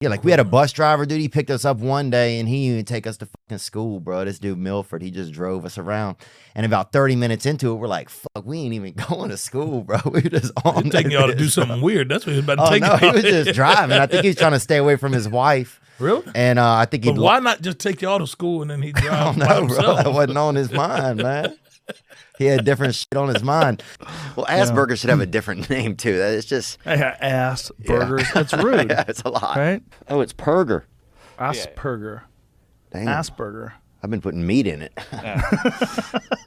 Yeah, like we had a bus driver, dude. He picked us up one day and he didn't take us to fucking school, bro. This dude Milford, he just drove us around. And about 30 minutes into it, we're like, fuck, we ain't even going to school, bro. We were just on taking y'all to do something weird. That's what he was about to take no, he was just driving. I think he was trying to stay away from his wife. Really? And I think But why not just take y'all to school and then he drive by himself? Bro. That wasn't on his mind, man. He had different shit on his mind. Well, Asperger should have a different name, too. It's just... Asperger's. That's rude. Yeah, it's a lot. Right? Oh, it's Perger. Asperger. Damn. Asperger. I've been putting meat in it.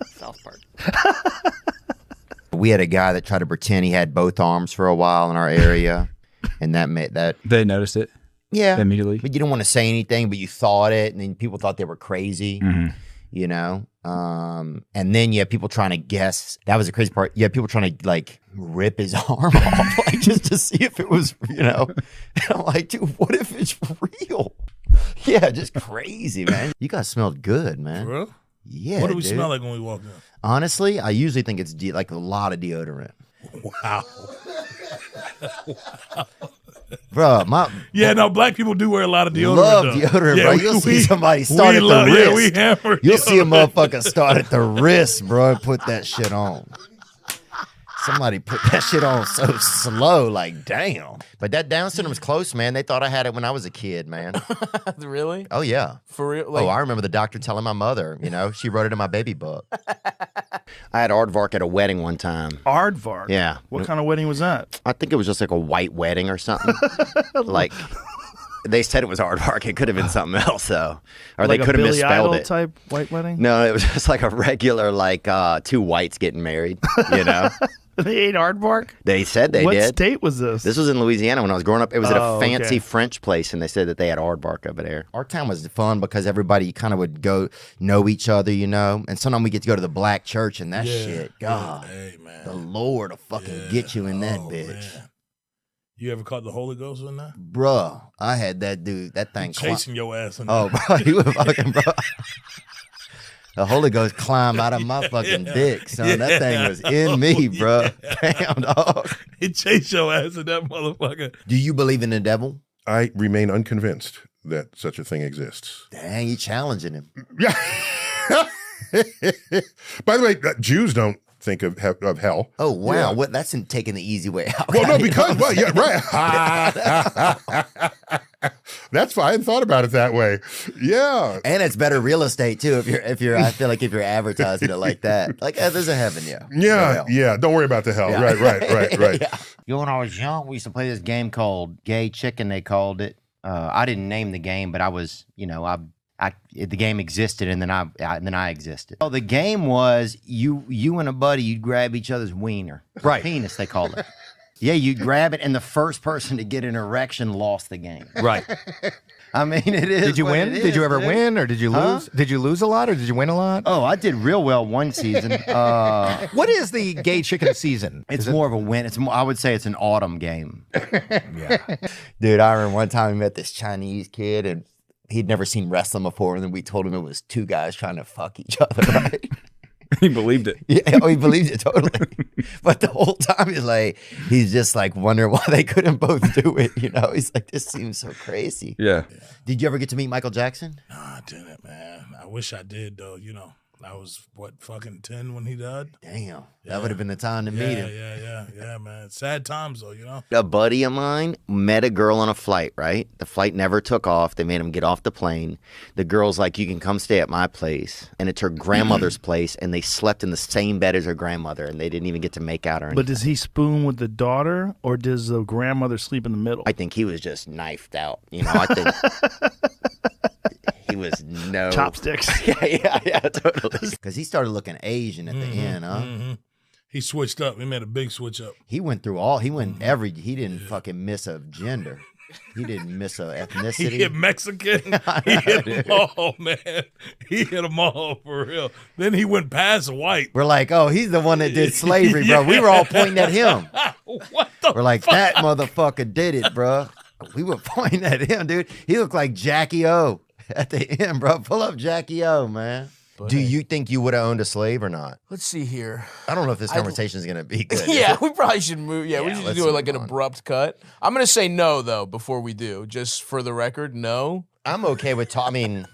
South Park. We had a guy that tried to pretend he had both arms for a while in our area, and that made that... They noticed it? Yeah. Immediately? But you don't want to say anything, but you thought it, and then people thought they were crazy, you know? And then you have people trying to guess. That was the crazy part. You had people trying to, like, rip his arm off, like, just to see if it was, you know? And I'm like, dude, what if it's real? Yeah, just crazy, man. You guys smelled good, man. For real? Yeah, What do we dude. smell like when we walk in? Honestly, I usually think it's like a lot of deodorant. Wow. Bro, no, black people do wear a lot of deodorant. love though. deodorant, Yeah, bro. You'll see somebody start at the love, wrist. Yeah, we hammer You'll see a deodorant. motherfucker start at the wrist, bro, and put that shit on. Somebody put that shit on so slow, like, damn. But that Down syndrome's close, man. They thought I had it when I was a kid, man. Really? Oh, yeah. For real? Oh, I remember the doctor telling my mother, you know, she wrote it in my baby book. I had aardvark at a wedding one time. Aardvark? Yeah. What kind of wedding was that? I think it was just like a white wedding or something. Like, they said it was aardvark. It could have been something else, though. Or Like they could a have Billy misspelled Idol it. type white wedding? No, it was just like a regular, like, two whites getting married, you know? They ate aardvark? They said they what did. What state was this? This was in Louisiana when I was growing up. It was at a fancy okay. French place, and they said that they had aardvark over there. Our town was fun because everybody kind of would go know each other, you know? And sometimes we get to go to the black church, and that shit, God, Hey, man. the Lord will fucking get you in that bitch. Man. You ever caught the Holy Ghost in that? Bruh, I had that dude, that thing. Chasing your ass in Oh, there. bro, he was fucking, bro. The Holy Ghost climbed out of my fucking dick, son. That thing was in me, bro. Damn, dog. He chased your ass in that motherfucker. Do you believe in the devil? I remain unconvinced that such a thing exists. Dang, you challenging him. Yeah. By the way, Jews don't think of hell. Oh, wow. Yeah. What? That's taking the easy way out. Well, no, You know because, what I'm well, saying? yeah, right. That's fine. I hadn't thought about it that way. Yeah. And it's better real estate too if you're I feel like if you're advertising it like that. Like there's a heaven, yeah. Yeah. Don't worry about the hell. Yeah. Right. Yeah. You know, when I was young, we used to play this game called Gay Chicken, they called it. I didn't name the game, but I was, you know, the game existed and then I existed. Oh, the game was you and a buddy, you'd grab each other's wiener. Right. Penis, they called it. Yeah, you'd grab it, and the first person to get an erection lost the game. Right. I mean, it is. Did you win? Did you ever win, or did you lose? Did you lose a lot, or did you win a lot? Oh, I did real well one season. What is the gay chicken season? It's more of a win. I would say it's an autumn game. Yeah. Dude, I remember one time we met this Chinese kid, and he'd never seen wrestling before, and then we told him it was two guys trying to fuck each other, right? He believed it. Yeah, he believed it totally. But the whole time he's just like wondering why they couldn't both do it. You know, he's like, this seems so crazy. Yeah. Did you ever get to meet Michael Jackson? No, I didn't, man. I wish I did, though. You know, I was, fucking 10 when he died? Damn. That would have been the time to meet him. Yeah, man. Sad times, though, you know? A buddy of mine met a girl on a flight, right? The flight never took off. They made him get off the plane. The girl's like, you can come stay at my place. And it's her grandmother's place, and they slept in the same bed as her grandmother, and they didn't even get to make out or anything. But does he spoon with the daughter, or does the grandmother sleep in the middle? I think he was just knifed out. You know, I think he was chopsticks. yeah, totally. Because he started looking Asian at the end, huh? Mm-hmm. He switched up. He made a big switch up. He went through he didn't fucking miss a gender. He didn't miss a ethnicity. He hit Mexican. He hit them all, man. He hit them all for real. Then he went past white. We're like, oh, he's the one that did slavery, bro. We were all pointing at him. What the We're like, that motherfucker did it, bro. We were pointing at him, dude. He looked like Jackie O at the end, bro. Pull up Jackie O, man. But Do hey, you think you would have owned a slave or not? let's see here. I don't know if this conversation is going to be good. Yeah, we probably should move. Yeah, we should let's do it like move an on. abrupt cut. I'm gonna say no though before we do, just for the record. No. I'm okay with I mean,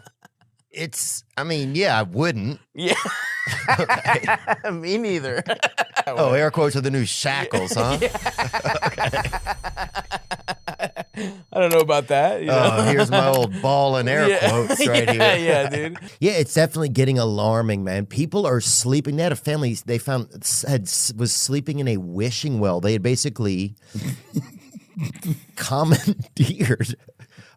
yeah, I wouldn't. Yeah. Me neither. Oh, air quotes are the new shackles, huh? I don't know about that. You know? Oh, here's my old ball and air quotes right yeah, here. yeah, dude. Yeah, it's definitely getting alarming, man. People are sleeping. They had a family they found was sleeping in a wishing well. They had basically commandeered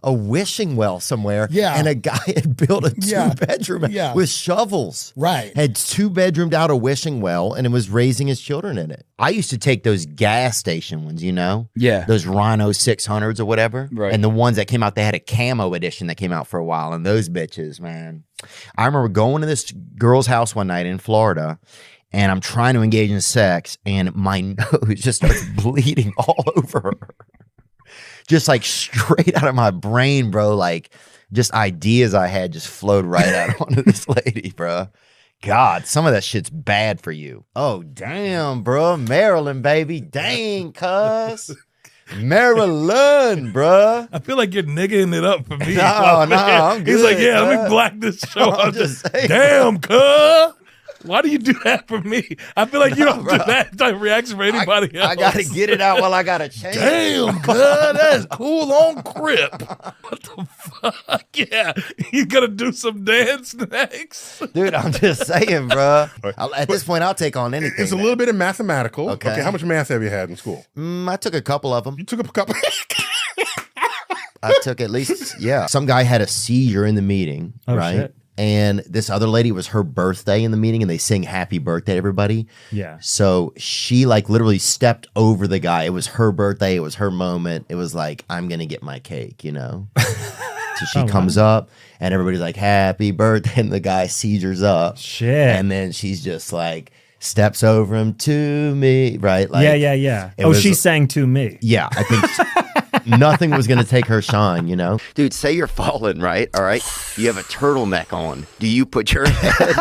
a wishing well somewhere. Yeah. And a guy had built a two-bedroom with shovels. Right. Had two-bedroomed out a wishing well and it was raising his children in it. I used to take those gas station ones, you know? Yeah. Those Rhino 600s or whatever. Right. And the ones that came out, they had a camo edition that came out for a while. And those bitches, man. I remember going to this girl's house one night in Florida and I'm trying to engage in sex and my nose just starts bleeding all over her. Just like straight out of my brain, bro. Like just ideas I had just flowed right out onto this lady, bro. God, some of that shit's bad for you. Oh, damn, bro. Maryland, baby. Dang, cuz. Maryland, bro. I feel like you're nigging it up for me. No, I'm good. He's like, yeah, let cuz. me block this show. I'm out. just saying, Damn, cuz. Why do you do that for me? I feel like you don't do that type of reaction for anybody else. I got to get it out while I got a chance. Damn, cuz, that's cool on Crip. What the fuck? Yeah, you gonna do some dance next? Dude, I'm just saying, bro. At this point, I'll take on anything. It's a little bit of mathematical. Okay. How much math have you had in school? I took a couple of them. You took a couple. I took at least, yeah. Some guy had a seizure in the meeting, right? shit. And this other lady, was her birthday in the meeting, and they sing happy birthday to everybody. Yeah. So she like literally stepped over the guy. It was her birthday. It was her moment. It was like, I'm going to get my cake, you know? So she comes up and everybody's like, happy birthday. And the guy seizures up. Shit. And then she's just like, steps over him to me, right? Like, yeah. it Oh, was- she sang to me. yeah, I think nothing was going to take her shine, you know? Dude, say you're falling, right? All right. You have a turtleneck on. Do you put your head...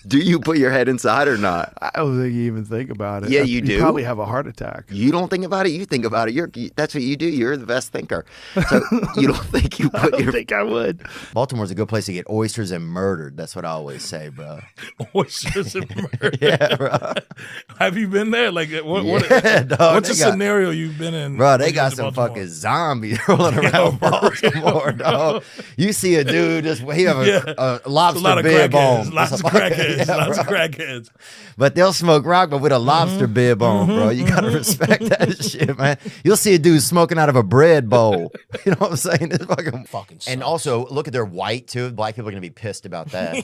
Do you put your head inside or not? I don't think you even think about it. Yeah, you do. probably have a heart attack. You don't think about it. You think about it. That's what you do. You're the best thinker. So you don't think you put your... think I would. Baltimore's a good place to get oysters and murdered. That's what I always say, bro. Oysters and murder. Yeah, bro. Have you been there? Like, Yeah, what's dog, a they got- scenario you've been in? Bro, when they you got went to some Baltimore? fucking zombies rolling around for real, Baltimore, dog. You see a dude he have Yeah. a A lobster lot of bib crackheads. on. Lots of crackheads. Lots of crackheads. But they'll smoke rock, but with a lobster bib on, bro. You gotta respect that shit, man. You'll see a dude smoking out of a bread bowl. You know what I'm saying? It's fucking and also, look at their white, too. Black people are gonna be pissed about that.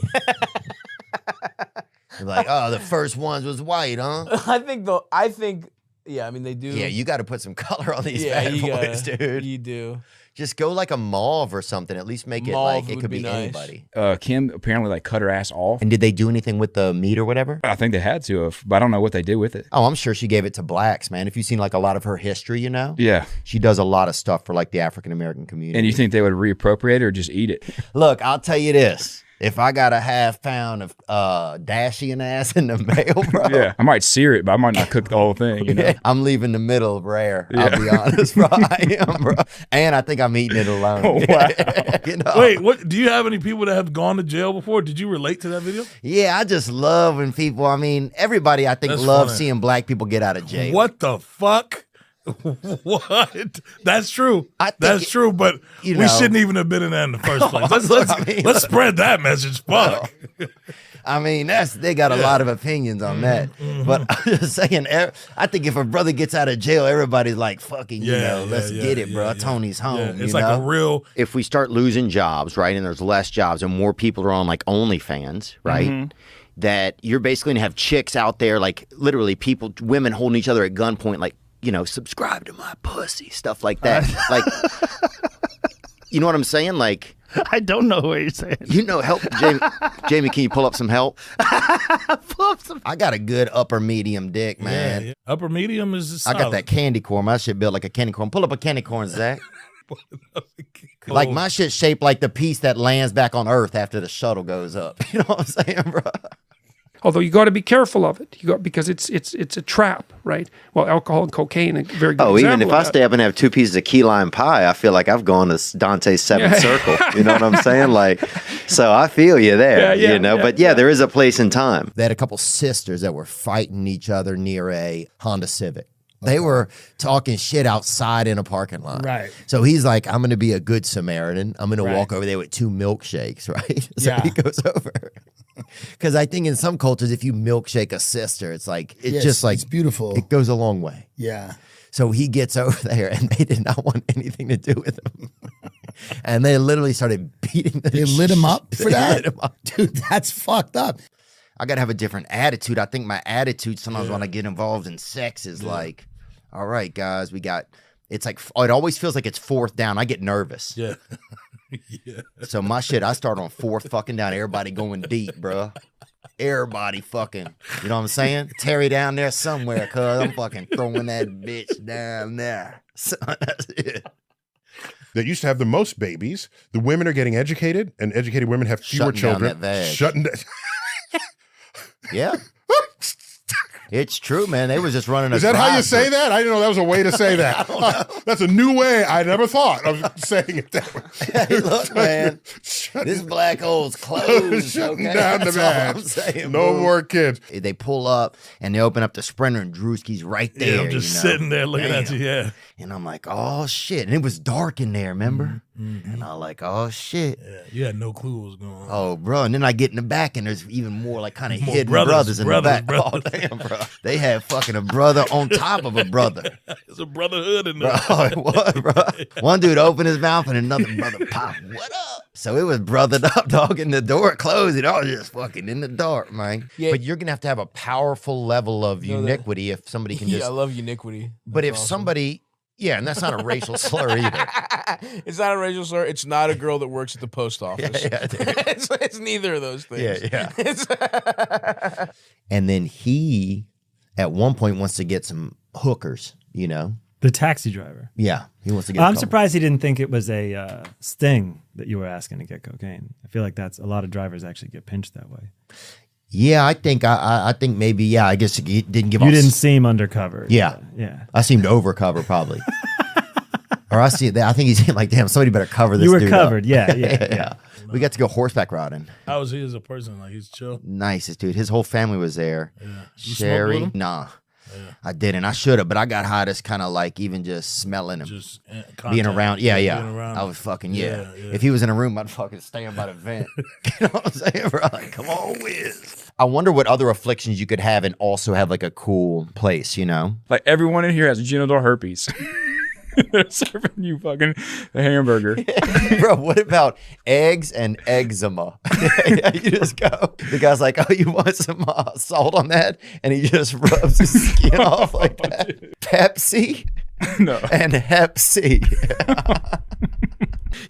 They're like, oh, the first ones was white, huh? I think, yeah, I mean, they do. Yeah, you got to put some color on these Yeah, bad you boys, gotta- dude. You do. Just go like a mauve or something. At least make it Mauve like it would could be be nice. anybody. Kim apparently like cut her ass off. And did they do anything with the meat or whatever? I think they had to have, but I don't know what they did with it. Oh, I'm sure she gave it to blacks, man. If you've seen like a lot of her history, you know? Yeah. She does a lot of stuff for like the African American community. And you think they would reappropriate it or just eat it? Look, I'll tell you this. If I got a half pound of Dashian ass in the mail, bro. Yeah. I might sear it, but I might not cook the whole thing, you know? I'm leaving the middle rare. I'll be honest, bro. I am, bro. And I think I'm eating it alone. Oh, wow. You know? Wait, what? Do you have any people that have gone to jail before? Did you relate to that video? Yeah, I just love when people, I mean, everybody I think That's loves funny. seeing black people get out of jail. What the fuck? What? That's true. I think That's it- true, but you we know. shouldn't even have been in that in the first place. I mean, Let's spread that message. Fuck. I mean, they got a lot of opinions on that. But I'm just saying, I think if a brother gets out of jail, everybody's like, fucking, let's get it, bro. Tony's home. Yeah, it's you like know? a real. If we start losing jobs, right, and there's less jobs and more people are on like OnlyFans, right, that you're basically going to have chicks out there, like literally women holding each other at gunpoint, like, you know, subscribe to my pussy, stuff like that. Like, you know what I'm saying? Like, I don't know what you're saying. you know, help, Jamie, can you pull up some help? I got a good upper medium dick, man. Yeah. Upper medium is I solid. got that candy corn. My shit built like a candy corn. Pull up a candy corn, Zach. Like my shit's shaped like the piece that lands back on Earth after the shuttle goes up. You know what I'm saying, bro? Although you got to be careful of it, because it's a trap, right? Well, alcohol and cocaine, a very good example even if of I that. stay up and have 2 pieces of key lime pie, I feel like I've gone to Dante's seventh circle. You know what I'm saying? Like, so I feel you there. But there is a place and time. They had a couple sisters that were fighting each other near a Honda Civic. They were talking shit outside in a parking lot. Right. So he's like, I'm going to be a good Samaritan. I'm going to walk over there with 2 milkshakes, right? So he goes over. Because I think in some cultures, if you milkshake a sister, it's like, it's beautiful. It goes a long way. Yeah. So he gets over there and they did not want anything to do with him. And they literally started beating the They lit him up for that? Lit him up. Dude, that's fucked up. I got to have a different attitude. I think my attitude sometimes when I get involved in sex is like, all right, guys, it's like, it always feels like it's 4th down. I get nervous. Yeah. So my shit, I start on 4th fucking down. Everybody going deep, bro. Everybody fucking, you know what I'm saying? Terry down there somewhere, cuz I'm fucking throwing that bitch down there. So that's it. That used to have the most babies. The women are getting educated, and educated women have fewer Shutting down children. that vag. Shutting down. Yeah. It's true, man. They was just running a Is that how you drive-thru. say that? I didn't know that was a way to say that. That's a new way. I never thought of saying it that way. Hey, look, man. This black hole's closed. Shutting Okay? down the That's all I'm match. saying, No boo. more kids. They pull up and they open up the Sprinter and Drewski's right there. Yeah, I'm just you know? sitting there looking at you. Yeah. And I'm like, oh shit. And it was dark in there, remember? And I'm like, oh shit. Yeah. You had no clue what was going on. Oh, bro. And then I get in the back and there's even more like kind of More hidden brothers, brothers in brothers, the back. Oh, damn, bro. They had fucking a brother on top of a brother. It's a brotherhood in there. Bro, it was, bro. One dude opened his mouth and another brother popped. What up? So it was brothered up, dog, and the door closed. It all just fucking in the dark, man. Yeah. But you're going to have a powerful level of uniquity if somebody can just. I love uniquity. But That's if awesome. somebody. Yeah, and that's not a racial slur either. It's not a racial slur. It's not a girl that works at the post office. Yeah, dude. it's neither of those things. Yeah. It's And then he, at one point, wants to get some hookers, you know? The taxi driver. Yeah, he wants to get I'm a couple. surprised he didn't think it was a sting that you were asking to get cocaine. I feel like that's a lot of drivers actually get pinched that way. Yeah, I think I think maybe, yeah, I guess he didn't give You off. didn't seem undercover. Yeah. Yeah. I seemed overcover, probably. Or I think he seemed like, damn, somebody better cover this You were dude covered. up. Yeah. We got to go horseback riding. How was he as a person? Like, he's chill. Nicest dude. His whole family was there. Yeah. You smoked Sherry, with him? nah. I didn't. I should have, but I got high just kind of like even just smelling him. Just Being around. Yeah. Being around I him. was fucking, Yeah. If he was in a room, I'd fucking stand by the vent. You know what I'm saying, bro? Like, come on, Wiz. I wonder what other afflictions you could have and also have like a cool place, you know? Like everyone in here has genital herpes. They're serving you fucking a hamburger. Bro, what about eggs and eczema? You just go. The guy's like, oh, you want some salt on that? And he just rubs his skin off like that. Pepsi No. and Hep C.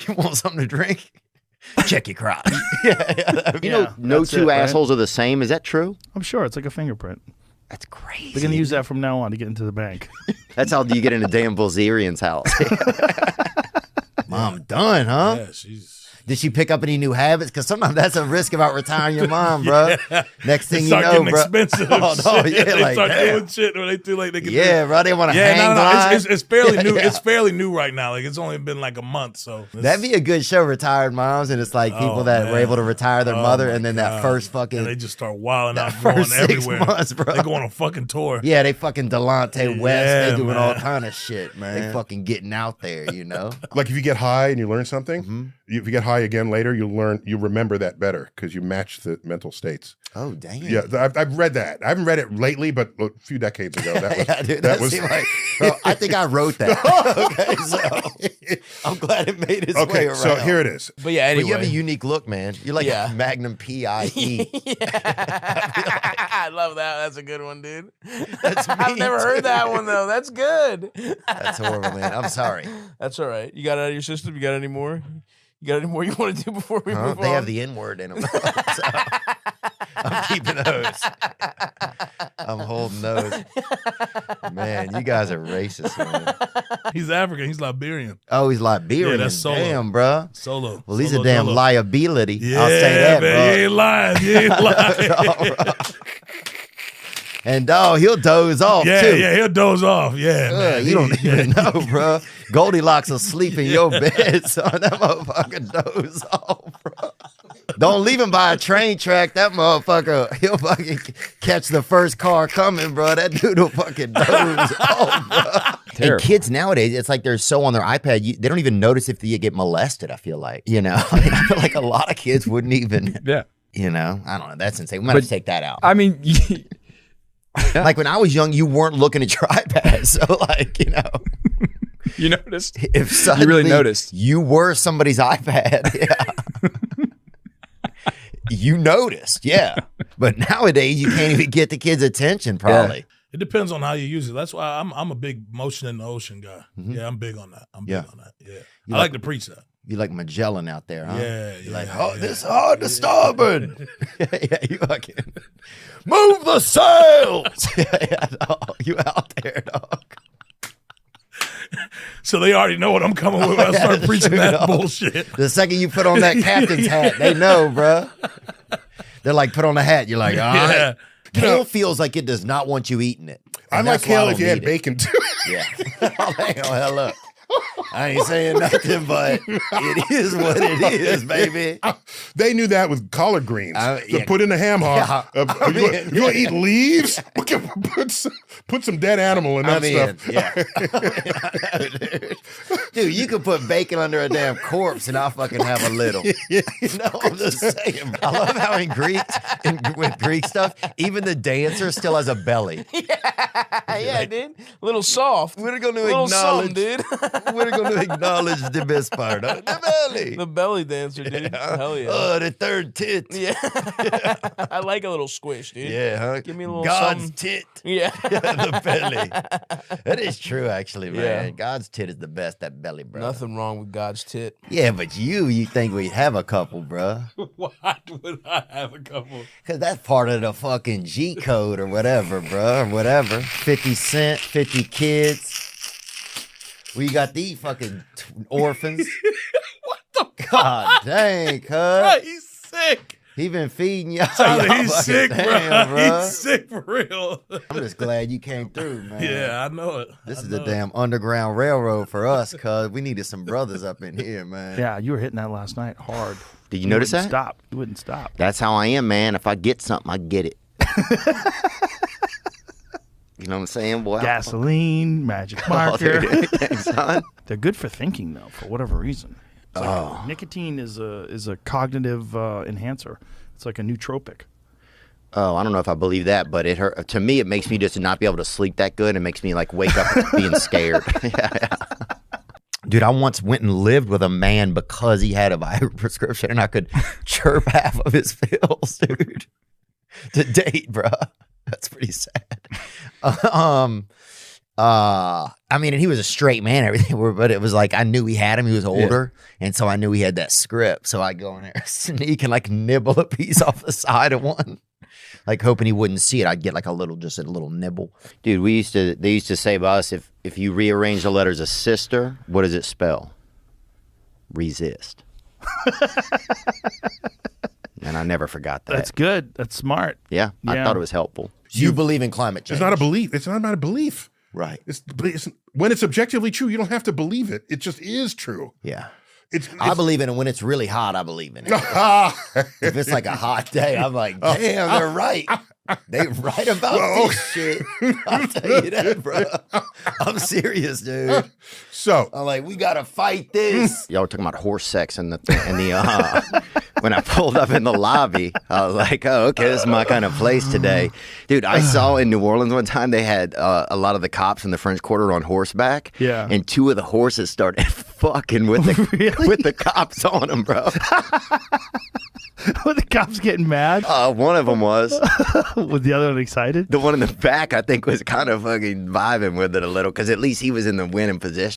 You want something to drink? Check your crotch. You know, no that's two it, right? assholes are the same. Is that true? I'm sure it's like a fingerprint. That's crazy. They're gonna use that from now on to get into the bank. That's how you get into Dan Bilzerian's house. Mom done, huh? Yeah, she's. Did she pick up any new habits? Because sometimes that's a risk about retiring your mom, bro. Next thing you Start know, getting bro. expensive. Oh, no, shit. yeah, They like, start damn. doing shit where they feel like they can. Yeah, bro. They want to hang no. glide. It's fairly new. Yeah. It's fairly new right now. Like it's only been like a month, so That'd be a good show, Retired Moms, and it's like people that were able to retire their mother, and then that first fucking and they just start wilding that out, going first 6 everywhere. months, bro. They go on a fucking tour. Yeah, they fucking Delonte West. Yeah, They doing all man. kind of shit, man. They fucking getting out there, you know. Like if you get high and you learn something, if you get high again later, you remember that better because you match the mental states. Oh damn. Yeah, I've read that. I haven't read it lately, but a few decades ago. That was, Yeah, dude, that was like, bro, I think I wrote that. Okay, so I'm glad it made its way okay. around. So here it is. But yeah, anyway. But you have a unique look, man. You're like Yeah. Magnum PIE. I love that. That's a good one, dude. That's I've me, never heard too. that one though. That's good. That's horrible, man. I'm sorry. That's all right. You got it out of your system? You got any more? You got any more you want to do before we move on? They have the N word in them. So I'm keeping those. I'm holding those. Man, you guys are racist, man. He's African. He's Liberian. Oh, he's Liberian. Yeah, that's Solo. Damn, bro. Solo. Well, he's Solo a damn Dolo. liability. Yeah, I'll say that, man. bro. You ain't lying. You ain't lying. And dog, he'll doze off Yeah, too. yeah, he'll doze off. Yeah, man. You don't even know, bro. Goldilocks will sleep in your bed, son. That motherfucker doze off, bro. Don't leave him by a train track. That motherfucker, he'll fucking catch the first car coming, bro. That dude will fucking doze off, bro. And kids nowadays, it's like they're so on their iPad, they don't even notice if they get molested, I feel like. You know? I mean, I feel like a lot of kids wouldn't even, you know? I don't know. That's insane. We might have to take that out. I mean... Like when I was young, you weren't looking at your iPad. So like, you know. You noticed? If suddenly you really noticed. You were somebody's iPad. Yeah. You noticed, yeah. But nowadays you can't even get the kids' attention, probably. Yeah. It depends on how you use it. That's why I'm a big motion in the ocean guy. Mm-hmm. Yeah, I'm big on that. I'm big on that. Yeah. I like to preach that. You like Magellan out there, huh? Yeah. You're like, this hard to starboard. Yeah, you fucking move the sails. Dog, you out there, dog. So they already know what I'm coming with when I start preaching that bullshit. The second you put on that captain's hat, they know, bro. They're like, put on the hat. You're like, all right. Kale feels like it does not want you eating it. I like kale if you had bacon too. Yeah. Hang on, hell up. I ain't saying nothing, but it is what it is, baby. They knew that with collard greens. So put in a ham hock. You want to eat leaves? Put some dead animal in that stuff. Yeah. Dude, you could put bacon under a damn corpse and I'll fucking have a little. You know what I'm just saying, bro? I love how with Greek stuff, even the dancer still has a belly. Yeah, dude. Little soft. We're going to little acknowledge, dude. We're going to acknowledge the best part, huh? The belly. The belly dancer, dude. Hell yeah. Oh, the third tit. Yeah. I like a little squish, dude. Yeah, huh? Give me a little God's something. tit. Yeah. The belly. That is true, actually, man. Yeah. God's tit is the best, that belly, bro. Nothing wrong with God's tit. Yeah, but you think we have a couple, bro. Why would I have a couple? Because that's part of the fucking G code or whatever, bro, or whatever. 50 Cent, 50 kids. We got these fucking orphans. What the fuck? God dang, cuz. He's sick. He been feeding y'all. He's sick, damn, bro. He's sick for real. I'm just glad you came through, man. Yeah, I know it. This is the damn Underground Railroad for us, cuz we needed some brothers up in here, man. Yeah, you were hitting that last night hard. Did you notice that? Stop. You wouldn't stop. That's how I am, man. If I get something, I get it. You know what I'm saying, boy? Gasoline, magic marker. Thanks, son. They're good for thinking, though, for whatever reason. It's like nicotine is a cognitive enhancer. It's like a nootropic. Oh, I don't know if I believe that, but it hurt. To me, it makes me just not be able to sleep that good. It makes me like wake up being scared. Yeah. Dude, I once went and lived with a man because he had a Viagra prescription and I could chirp half of his pills, dude. To date, bro. That's pretty sad. I mean, and he was a straight man, and everything, but it was like I knew he had him. He was older, and so I knew he had that script. So I go in there, sneak, and like nibble a piece off the side of one, like hoping he wouldn't see it. I'd get like just a little nibble. Dude, they used to say about us, if you rearrange the letters of sister, what does it spell? Resist. And I never forgot that. That's good. That's smart. Yeah, I thought it was helpful. You believe in climate change. It's not a belief. It's not about a belief. Right. It's when it's objectively true, you don't have to believe it. It just is true. Yeah. It's I believe in it when it's really hot. I believe in it. If it's like a hot day, I'm like, damn, they're right. They right about this shit. I'll tell you that, bro. I'm serious, dude. So I'm like, we gotta fight this. Y'all were talking about horse sex in the when I pulled up in the lobby, I was like, oh, okay, this is my kind of place today. Dude, I saw in New Orleans one time they had a lot of the cops in the French Quarter on horseback. Yeah. And two of the horses started fucking with the cops on them, bro. Were the cops getting mad? One of them was. Was the other one excited? The one in the back, I think, was kind of fucking vibing with it a little because at least he was in the winning position.